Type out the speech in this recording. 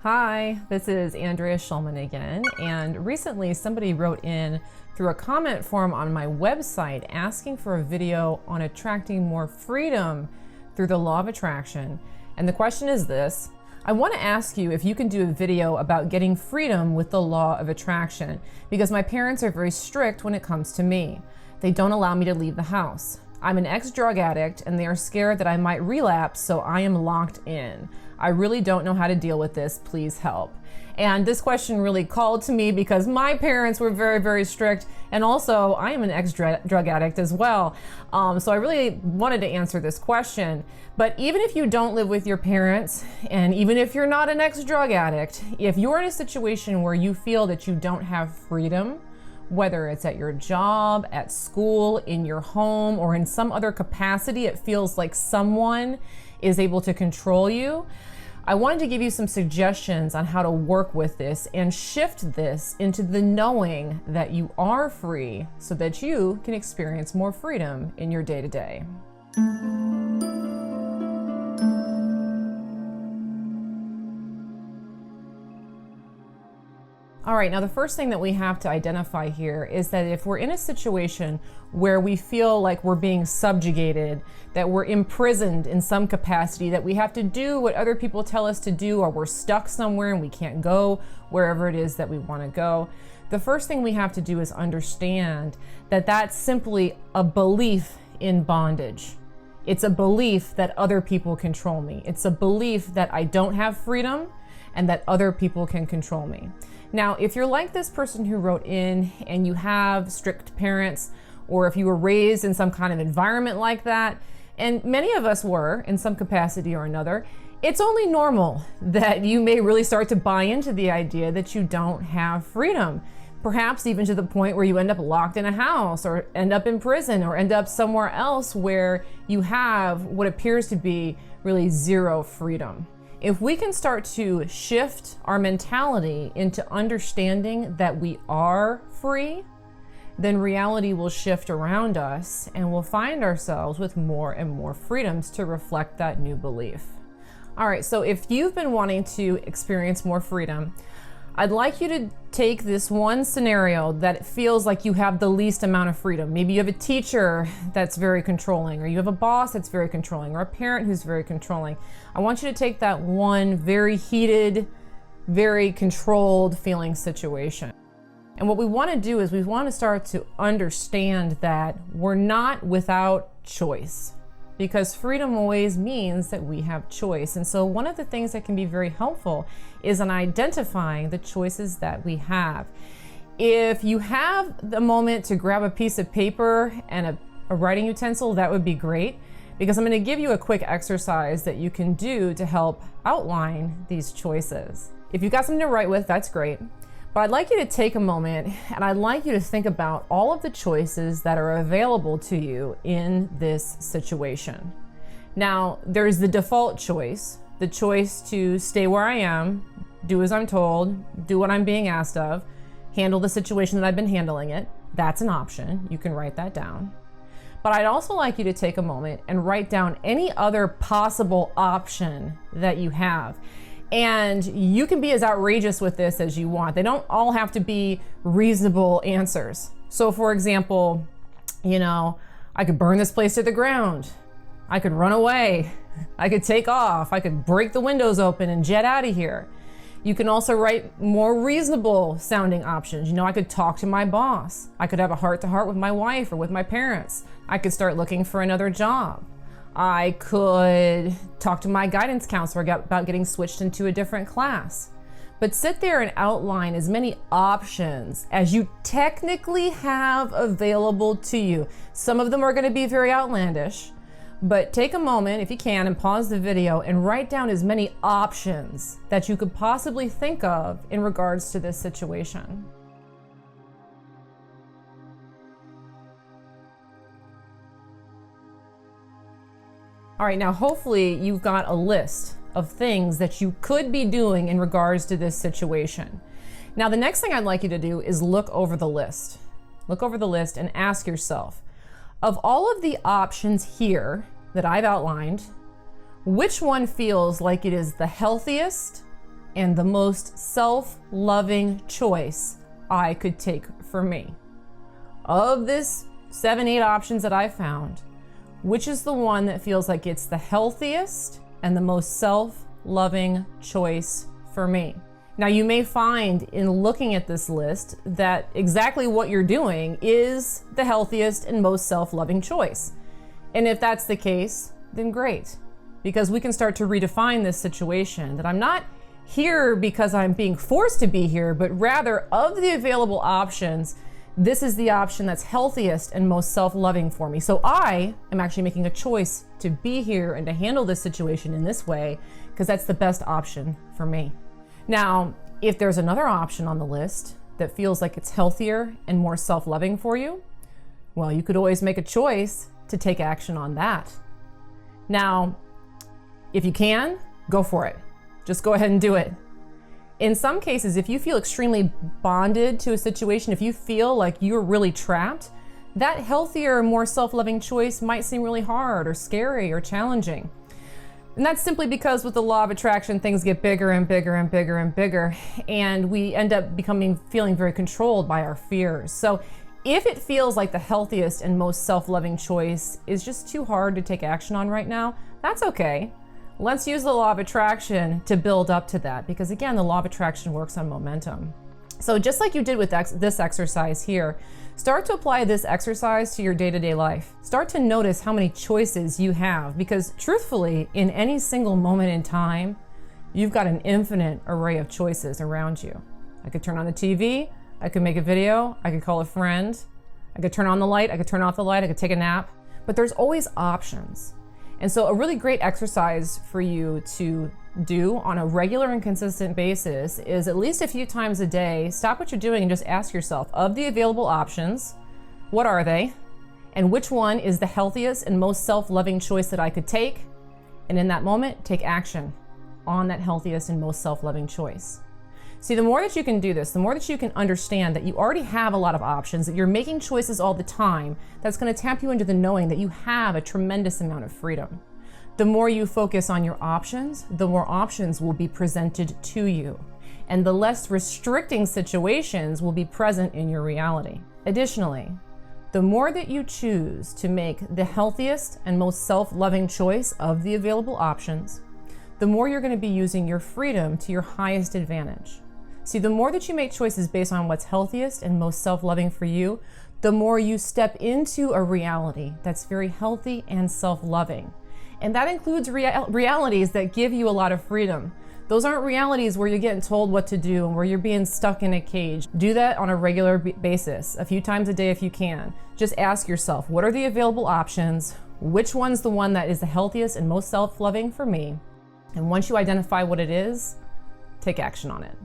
Hi, this is Andrea Schulman again, and recently somebody wrote in through a comment form on my website asking for a video on attracting more freedom through the law of attraction. And the question is this: I want to ask you if you can do a video about getting freedom with the law of attraction, because my parents are very strict when it comes to me. They don't allow me to leave the house. I'm an ex-drug addict and they are scared that I might relapse, so I am locked in. I really don't know how to deal with this. Please help. And this question really called to me because my parents were very, very strict, and also I am an ex-drug addict as well. So I really wanted to answer this question. But even if you don't live with your parents, and even if you're not an ex-drug addict, if you're in a situation where you feel that you don't have freedom, whether it's at your job, at school, in your home, or in some other capacity, it feels like someone is able to control you. I wanted to give you some suggestions on how to work with this and shift this into the knowing that you are free so that you can experience more freedom in your day-to-day. All right, now the first thing that we have to identify here is that if we're in a situation where we feel like we're being subjugated, that we're imprisoned in some capacity, that we have to do what other people tell us to do, or we're stuck somewhere and we can't go wherever it is that we want to go, the first thing we have to do is understand that that's simply a belief in bondage. It's a belief that other people control me. It's a belief that I don't have freedom and that other people can control me. Now, if you're like this person who wrote in and you have strict parents, or if you were raised in some kind of environment like that, and many of us were in some capacity or another, it's only normal that you may really start to buy into the idea that you don't have freedom. Perhaps even to the point where you end up locked in a house, or end up in prison, or end up somewhere else where you have what appears to be really zero freedom. If we can start to shift our mentality into understanding that we are free, then reality will shift around us and we'll find ourselves with more and more freedoms to reflect that new belief. All right, so if you've been wanting to experience more freedom, I'd like you to take this one scenario that feels like you have the least amount of freedom. Maybe you have a teacher that's very controlling, or you have a boss that's very controlling, or a parent who's very controlling. I want you to take that one very heated, very controlled feeling situation. And what we want to do is we want to start to understand that we're not without choice, because freedom always means that we have choice. And so one of the things that can be very helpful is in identifying the choices that we have. If you have the moment to grab a piece of paper and a writing utensil, that would be great, because I'm going to give you a quick exercise that you can do to help outline these choices. If you've got something to write with, that's great. But I'd like you to take a moment and I'd like you to think about all of the choices that are available to you in this situation. Now, there's the default choice, the choice to stay where I am, do as I'm told, do what I'm being asked of, handle the situation that I've been handling it. That's an option. You can write that down. But I'd also like you to take a moment and write down any other possible option that you have. And you can be as outrageous with this as you want. They don't all have to be reasonable answers. So for example, I could burn this place to the ground. I could run away. I could take off. I could break the windows open and jet out of here. You can also write more reasonable sounding options. I could talk to my boss. I could have a heart-to-heart with my wife or with my parents. I could start looking for another job. I could talk to my guidance counselor about getting switched into a different class. But sit there and outline as many options as you technically have available to you. Some of them are going to be very outlandish, but take a moment, if you can, and pause the video and write down as many options that you could possibly think of in regards to this situation. All right, now hopefully you've got a list of things that you could be doing in regards to this situation. Now, the next thing I'd like you to do is look over the list. Look over the list and ask yourself, of all of the options here that I've outlined, which one feels like it is the healthiest and the most self-loving choice I could take for me. Of this 7, 8 options that I found, which is the one that feels like it's the healthiest and the most self-loving choice for me? Now, you may find in looking at this list that exactly what you're doing is the healthiest and most self-loving choice. And if that's the case, then great, because we can start to redefine this situation, that I'm not here because I'm being forced to be here, but rather of the available options, this is the option that's healthiest and most self-loving for me. So I am actually making a choice to be here and to handle this situation in this way, because that's the best option for me. Now, if there's another option on the list that feels like it's healthier and more self-loving for you, well, you could always make a choice to take action on that. Now, if you can, go for it. Just go ahead and do it. In some cases, if you feel extremely bonded to a situation, if you feel like you're really trapped, that healthier, more self-loving choice might seem really hard or scary or challenging. And that's simply because with the law of attraction, things get bigger and bigger and bigger and bigger, and we end up feeling very controlled by our fears. So if it feels like the healthiest and most self-loving choice is just too hard to take action on right now, that's okay. Let's use the law of attraction to build up to that, because again, the law of attraction works on momentum. So just like you did with this exercise here, start to apply this exercise to your day-to-day life. Start to notice how many choices you have, because truthfully, in any single moment in time, you've got an infinite array of choices around you. I could turn on the TV, I could make a video, I could call a friend, I could turn on the light, I could turn off the light, I could take a nap, but there's always options. And so a really great exercise for you to do on a regular and consistent basis is at least a few times a day, stop what you're doing and just ask yourself, of the available options, what are they? And which one is the healthiest and most self-loving choice that I could take? And in that moment, take action on that healthiest and most self-loving choice. See, the more that you can do this, the more that you can understand that you already have a lot of options, that you're making choices all the time, that's going to tap you into the knowing that you have a tremendous amount of freedom. The more you focus on your options, the more options will be presented to you, and the less restricting situations will be present in your reality. Additionally, the more that you choose to make the healthiest and most self-loving choice of the available options, the more you're going to be using your freedom to your highest advantage. See, the more that you make choices based on what's healthiest and most self-loving for you, the more you step into a reality that's very healthy and self-loving. And that includes realities that give you a lot of freedom. Those aren't realities where you're getting told what to do and where you're being stuck in a cage. Do that on a regular basis, a few times a day if you can. Just ask yourself, what are the available options? Which one's the one that is the healthiest and most self-loving for me? And once you identify what it is, take action on it.